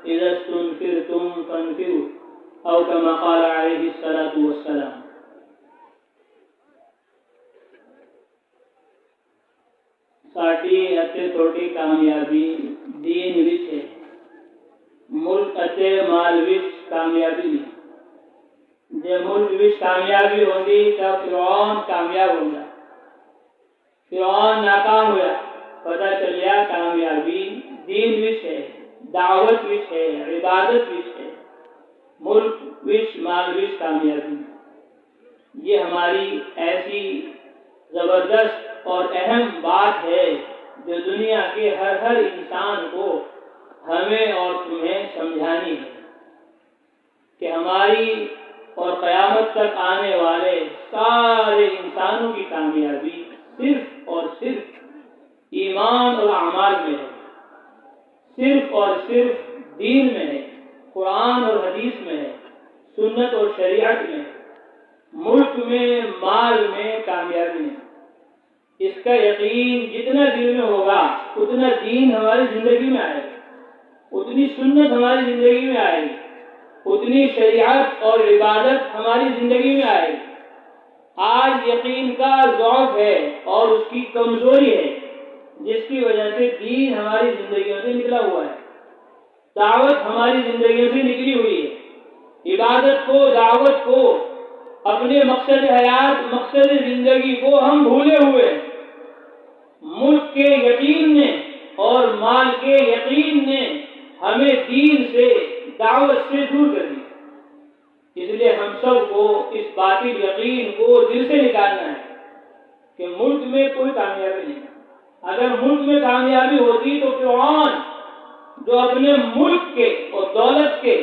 اذا استنفرتم فانفروا او كما قال عليه الصلاة والسلام۔ ساڈی اتے تھوڑی کامیابی دین وچ ہے، ملک اتے مال وچ کامیابی نہیں۔ جے ملک وچ کامیابی ہوندی تو فرعون کامیاب ہوندا، فرعون ناکام ہوا۔ پتہ چلیا کامیابی دین وچ ہے، دعوت وچ ہے، عبادت وچ ہے، ملک وچ مال وچ کامیابی۔ یہ ہماری ایسی زبردست اور اہم بات ہے جو دنیا کے ہر انسان کو ہمیں اور تمہیں سمجھانی ہے کہ ہماری اور قیامت تک آنے والے سارے انسانوں کی کامیابی صرف اور صرف ایمان اور اعمال میں ہے، صرف اور صرف دین میں ہے، قرآن اور حدیث میں ہے، سنت اور شریعت میں ہے۔ ملک میں مال میں کامیابی نہیں۔ اس کا یقین جتنا دل میں ہوگا اتنا دین ہماری زندگی میں آئے گا، اتنی سنت ہماری زندگی میں آئے گی، اتنی شریعت اور عبادت ہماری زندگی میں آئے گی۔ آج یقین کا ضعف ہے اور اس کی کمزوری ہے، جس کی وجہ سے دین ہماری زندگیوں سے نکلا ہوا ہے، دعوت ہماری زندگیوں سے نکلی ہوئی ہے، عبادت کو، دعوت کو، اپنے مقصد حیات، مقصد زندگی کو ہم بھولے ہوئے ہیں۔ ملک کے یقین نے اور مال کے یقین نے ہمیں دین سے، دعوت سے دور کر دیا۔ اس لیے ہم سب کو اس باطل یقین کو دل سے نکالنا ہے کہ ملک میں کوئی کامیابی نہیں۔ اگر ملک میں کامیابی ہوتی تو فرعون جو اپنے ملک کے اور دولت کے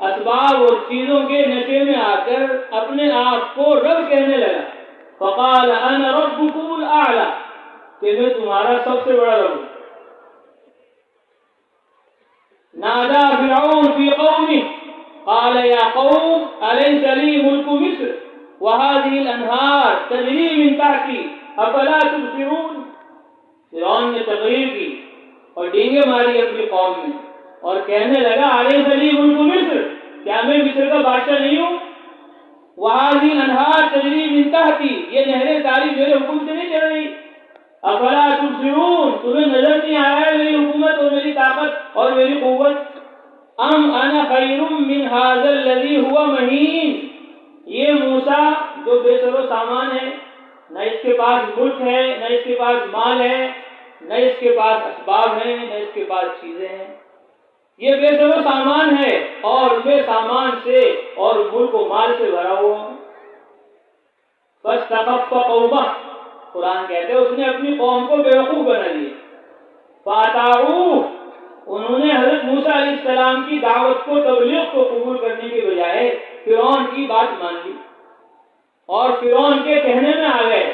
اسباب اور چیزوں کے نشے میں آ کر اپنے آپ کو رب کہنے لگا، فقال انا ربکم الاعلی، کہ میں تمہارا سب سے بڑا رب ہوں۔ نادا فرعون فی قومه قال یا قوم الیس لی ملک مصر وهذه الانہار تجری من تحتی افلا تبصرون۔ فرعون نے تقریر کی اور ڈینگے ماری اپنی قوم میں اور کہنے لگا الیس لی ملک مصر، کیا میں مصر کا بادشاہ نہیں ہوں؟ وهذه الانہار تجری من تحتی، یہ نہریں ساری میرے حکم سے نہیں چل رہی۔ افلا تبصرون، تمہیں نظر نہیں آ رہا ہے میری حکومت اور میری طاقت اور میری قوت؟ ام انا خیر من هذا الذی هو مہین، یہ موسیٰ جو بے سر و سامان ہے، نہ اس کے پاس ملک ہے، نہ اس کے پاس مال ہے، نہ اس کے پاس اسباب ہیں، نہ اس کے پاس چیزیں ہیں، یہ بے سر و سامان ہے اور بے سامان سے اور ملک و مال سے بھرا ہوا۔ فاستخف قومہ، قرآن کہتے ہیں اس نے اپنی قوم کو بیوقوف بنا لیا۔ فاطاعوہ، انہوں نے حضرت موسیٰ علیہ السلام کی دعوت کو، تبلیغ کو قبول کرنے کے بجائے فرعون کی بات مان لی اور فرعون کے کہنے میں آ گئے،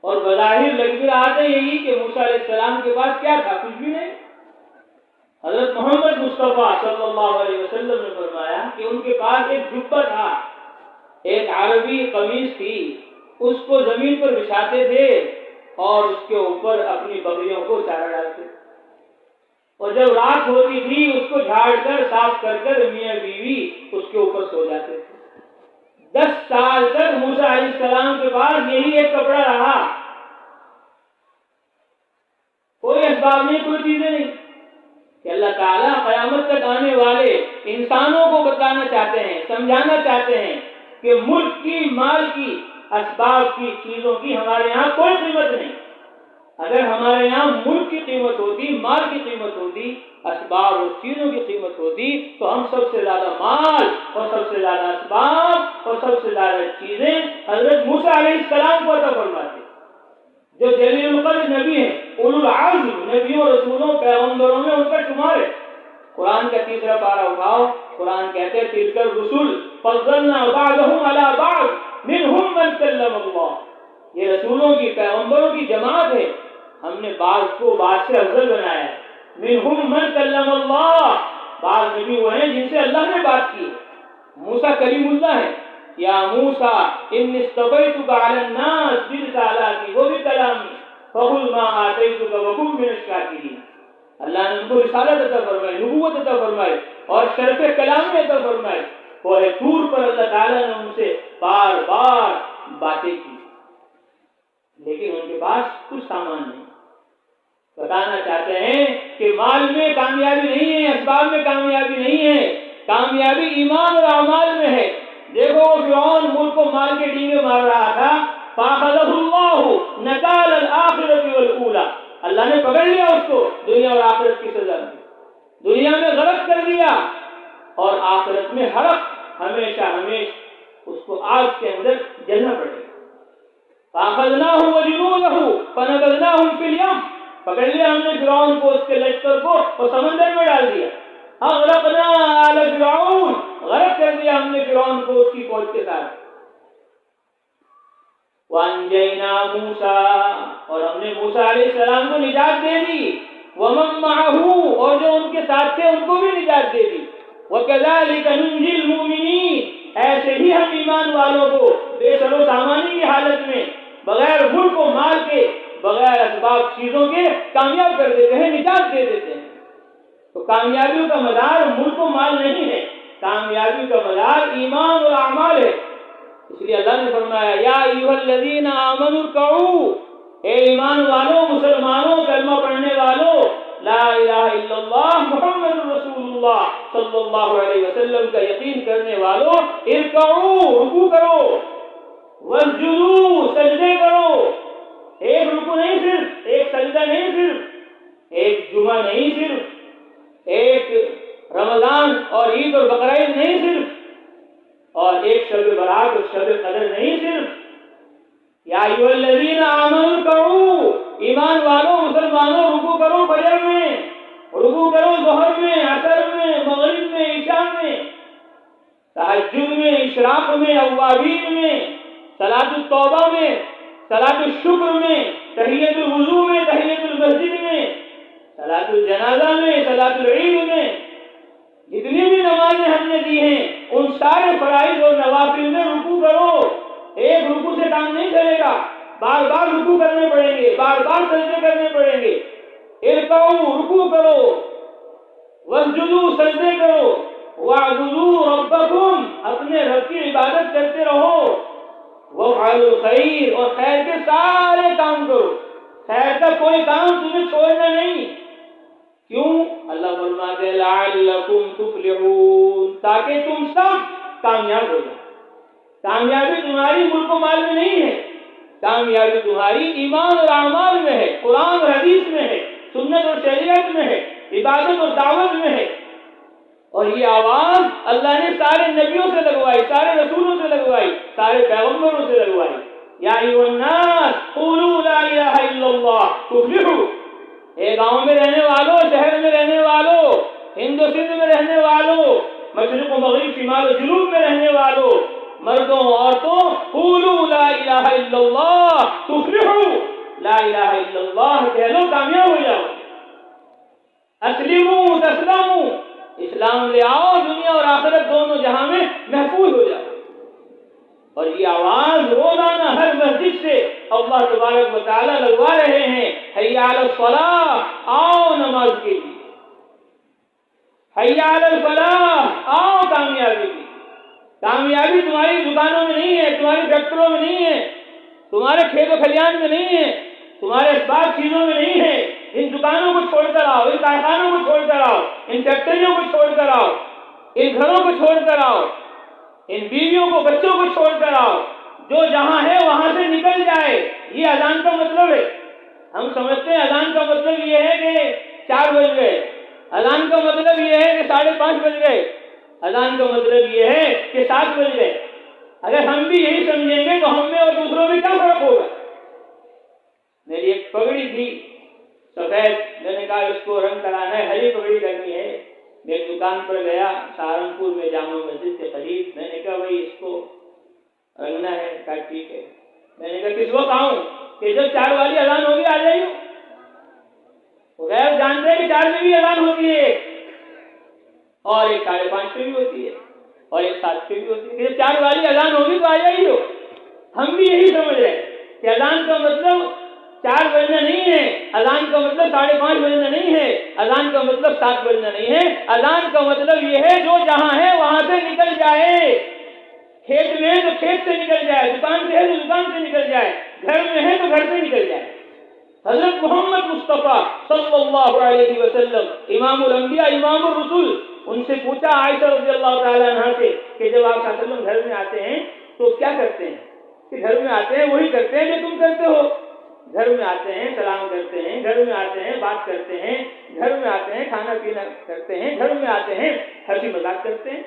اور بظاہر لگ بھی رہا تھا یہی کہ موسیٰ علیہ السلام کے پاس کیا تھا؟ کچھ بھی نہیں۔ حضرت محمد مصطفیٰ صلی اللہ علیہ وسلم نے فرمایا کہ ان کے پاس ایک جبہ تھا، ایک عربی قمیص تھی، اس کو زمین پر بچھاتے تھے اور اس کے اوپر اپنی بکریوں کو چارہ ڈالتے، اور جب رات ہوتی تھی اس کو جھاڑ کر صاف کر کر میاں بیوی اس کے اوپر سو جاتے تھے۔ 10 سال تک موسیٰ علیہ السلام کے پاس یہی ایک کپڑا رہا، کوئی اسباب نہیں، کوئی چیزیں نہیں، کہ اللہ تعالیٰ قیامت تک آنے والے انسانوں کو بتانا چاہتے ہیں، سمجھانا چاہتے ہیں کہ ملک کی، مال کی، اسباب کی، چیزوں کی ہمارے یہاں کوئی قیمت نہیں۔ اگر ہمارے یہاں ملک کی قیمت ہوتی، مال کی قیمت ہوتی، اسباب اور چیزوں کی قیمت ہوتی تو ہم سب سے زیادہ مال اور سب سے زیادہ اسباب اور سب سے زیادہ چیزیں حضرت موسیٰ علیہ السلام کو عطا فرماتے، جو جلیل القدر نبی ہیں، اولو العزم نبیوں، رسولوں، پیغمبروں میں ان کا شمار ہے۔ قرآن کا 3 پارہ اٹھاؤ، قرآن کہتے ہیں تلک الرسل فضلنا بعضهم على بعض منهم من کلم اللہ، یہ رسولوں کی، پیغمبروں کی جماعت ہے، ہم نے بعض کو بعض سے افضل بنایا ہے۔ منهم من کلم اللہ، بعض نبی وہ ہیں جن سے اللہ نے بات کی ہے۔ موسیٰ کلیم اللہ ہے، یا موسیٰ انی اصطفیتک علی الناس برسالاتی وبکلامی فخذ ما آتیتک وکن من الشاکرین۔ اللہ نے ان کو رسالت عطا فرمائی، نبوت عطا فرمائی اور شرف کلام عطا فرمائی۔ کوہ طور پر اللہ تعالیٰ نے ان سے بار بار باتیں کی، لیکن ان کے پاس کچھ سامان نہیں۔ بتانا چاہتے ہیں کہ مال میں کامیابی نہیں ہے، اسباب میں کامیابی نہیں ہے، کامیابی ایمان اور اعمال میں ہے۔ دیکھو فرعون ملک کو مال کے ڈینگے مار رہا تھا، فَأَخَذَهُ اللَّهُ نَكَالَ الْآخِرَةِ وَالْأُولَىٰ، اللہ نے پکڑ لیا اس کو دنیا اور آخرت کی سزا میں، دنیا میں غرق کر دیا اور آخرت میں حرق، ہمیشہ ہمیشہ اس کو آگ کے اندر جلنا پڑے گا۔ فَأَخَذْنَاهُ وَجُنُودَهُ فَنَبَذْنَاهُمْ فِي الْيَمِّ، پکڑ لیا ہم نے فرعون کو، اس کے لشکر کو، اور سمندر میں ڈال دیا۔ اغرقنا آل فرعون، غرق کر دیا ہم نے فرعون کو اس کی فوج کے ساتھ۔ وَأَنجَيْنَا مُوسَىٰ، اور ہم نے موسیٰ علیہ السلام کو نجات دے دی، وَمَن مَّعَهُ، اور جو ان کے ساتھ تھے ان کو بھی نجات دے دی۔ وَكَذَٰلِكَ نُنجِي الْمُؤْمِنِينَ، ایسے ہی ہم ایمان والوں کو بے سر و سامانی کی حالت میں، بغیر ملک و مال کے، بغیر اسباب چیزوں کے کامیاب کر دیتے ہیں، نجات دے دیتے ہیں۔ تو کامیابیوں کا مدار ملک و مال نہیں ہے، کامیابی کا مدار ایمان اور اعمال ہے۔ اس لیے اللہ نے فرمایا یا ایھا الذین آمنوا ارکعوا، اے ایمان والوں، مسلمانوں، کلمہ پڑھنے والوں، لا الہ الا اللہ محمد رسول اللہ صلی اللہ علیہ وسلم کا یقین کرنے والوں، ارکعوا، رکوع کرو، واسجدوا، سجدے کرو۔ ایک رکوع نہیں صرف، ایک سجدہ نہیں صرف، ایک جمعہ نہیں صرف، ایک رمضان اور عید اور بقرعید نہیں صرف، اور ایک شب برات اور شب قدر نہیں صرف۔ یا ایھا الذین آمنوا ارکعوا، ایمان والوں، مسلمانوں، رکوع کرو، فجر میں رکوع کرو، ظہر میں، عصر میں، مغرب میں، عشاء میں، تہجد میں، اشراق میں، اوابین میں، صلاۃ التوبہ میں، صلاۃ الشکر میں، تحیۃ الوضو میں، تحیۃ المسجد میں، صلاۃ الجنازہ میں، صلاۃ العید میں، جتنی بھی نمازیں ہم نے دی ہیں ان سارے فرائض اور نوافل میں رکوع کرو۔ ایک رکوع سے کام نہیں چلے گا، بار بار رکوع کرنے پڑیں گے، بار بار سجدے کرنے پڑیں گے۔ ارکعوا، رکوع کرو، واسجدوا، سجدے کرو، واعبدوا ربکم، اپنے رب کی عبادت کرتے رہو، وافعلوا الخیر، اور خیر کے سارے کام کرو، خیر کا کوئی کام تمہیں چھوڑنا نہیں۔ کیوں؟ اللہ فرماتے ہیں لعلکم تفلحون، تاکہ تم سب کامیاب ہو جاؤ۔ کامیابی تمہاری ملک و مال میں نہیں ہے، کامیابی تمہاری ایمان اور اعمال میں ہے، قرآن اور حدیث میں ہے، سنت اور شریعت میں ہے، عبادت اور دعوت میں ہے۔ اور یہ آواز اللہ نے سارے نبیوں سے لگوائی، سارے رسولوں سے لگوائی، سارے پیغمبروں سے لگوائی۔ یا ایھا الناس قولوا لا الہ الا اللہ تفلحوا، اے گاؤں میں رہنے والوں، شہر میں رہنے والوں، ہند و سندھ میں رہنے والوں، مشرق و مغرب، شمال و جنوب میں رہنے والوں، مردوں عورتوں، قولوا لا الہ الا اللہ تفلحوا، لا الہ الا اللہ کہہ لو، کامیاب ہو جاؤ۔ اسلموا تسلموا، اسلام لے آؤ، دنیا اور آخرت دونوں جہاں میں محفوظ ہو جاؤ۔ اور یہ آواز روزانہ ہر مسجد سے اللہ تبارک و تعالیٰ لگوا رہے ہیں، حی علی الصلاۃ، آؤ نماز کے لیے، حی علی الفلاح، آؤ کامیابی کی۔ کامیابی تمہاری دکانوں میں نہیں ہے، تمہاری فیکٹریوں میں نہیں ہے، تمہارے کھیت و کھلیان میں نہیں ہے، تمہارے اسباب چیزوں میں نہیں ہے۔ ان دکانوں کو چھوڑ کر آؤ، ان کارخانوں کو چھوڑ کر آؤ، ان فیکٹریوں کو چھوڑ کر آؤ، ان گھروں کو چھوڑ کر آؤ، ان بیویوں کو، بچوں کو چھوڑ کر آؤ، جو جہاں ہے وہاں سے نکل جائے۔ یہ اذان کا مطلب ہے۔ ہم سمجھتے ہیں اذان کا مطلب یہ ہے کہ 4 بج گئے، اذان کا مطلب یہ ہے کہ 5:30 بج گئے، اذان کا مطلب یہ ہے کہ 7 بج گئے۔ اگر ہم بھی یہی سمجھیں گے تو ہم میں اور دوسروں میں کیا فرق ہوگا؟ میری ایک پگڑی تھی سفید، میں نے کہا اس کو رنگ کرانا ہے، ہری پگڑی کرنی ہے۔ میں ایک دکان پر گیا سہارنپور میں جامع مسجد کے قریب، میں نے کہا بھائی اس کو رنگنا ہے، کہا ٹھیک ہے۔ میں نے کہا کس وقت آؤں؟ کہ جب 4 والی اذان ہوگی آ جائیے۔ غیر جانتے ہیں کہ 4 میں بھی اذان ہوتی ہے، اور ایک 5:30 پہ بھی ہوتی ہے، اور ایک 7 پہ بھی ہوتی ہے۔ جب 4 والی اذان ہوگی تو آ جائیے۔ ہم بھی یہی سمجھ رہے ہیں کہ اذان کا مطلب 4 بجنا نہیں ہے، اذان کا مطلب 5:30 بجنا نہیں ہے، اذان کا مطلب 7 بجنا نہیں ہے، اذان کا مطلب یہ ہے جو جہاں ہے وہاں سے نکل جائے، کھیت میں ہے تو کھیت سے نکل جائے، دکان سے ہے تو دکان سے نکل جائے، گھر میں ہے تو گھر سے نکل جائے۔ حضرت محمد مصطفیٰ صلی اللہ علیہ وسلم امام الانبیاء امام الرسول، ان سے پوچھا عائشہ رضی اللہ تعالیٰ عنہ سے کہ جب آپ صلی اللہ علیہ وسلم گھر میں آتے ہیں تو کیا کرتے ہیں؟ کہ گھر میں آتے ہیں وہی کرتے ہیں جو تم کرتے ہو، گھر میں آتے ہیں سلام کرتے ہیں، گھر میں آتے ہیں بات کرتے ہیں، گھر میں آتے ہیں کھانا پینا کرتے ہیں، گھر میں آتے ہیں ہنسی مذاق کرتے ہیں،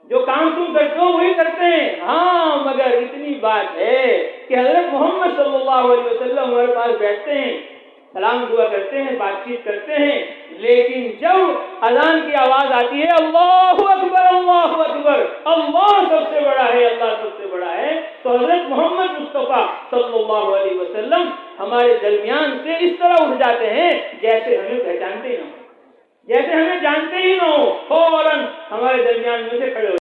جو کام تم کرتے ہو وہی کرتے ہیں۔ ہاں مگر اتنی بات ہے کہ حضرت محمد صلی اللہ علیہ وسلم ہمارے پاس بیٹھتے ہیں، سلام دعا کرتے ہیں، بات چیت کرتے ہیں، لیکن جب اذان کی آواز آتی ہے اللہ اکبر اللہ اکبر، اللہ سب سے بڑا ہے، اللہ سب سے بڑا ہے، تو حضرت محمد مصطفیٰ صلی اللہ علیہ وسلم ہمارے درمیان سے اس طرح اٹھ جاتے ہیں جیسے ہمیں پہچانتے ہی نہ ہو، جیسے ہمیں جانتے ہی نہ ہو، فوراً ہمارے درمیان میں سے کھڑے ہو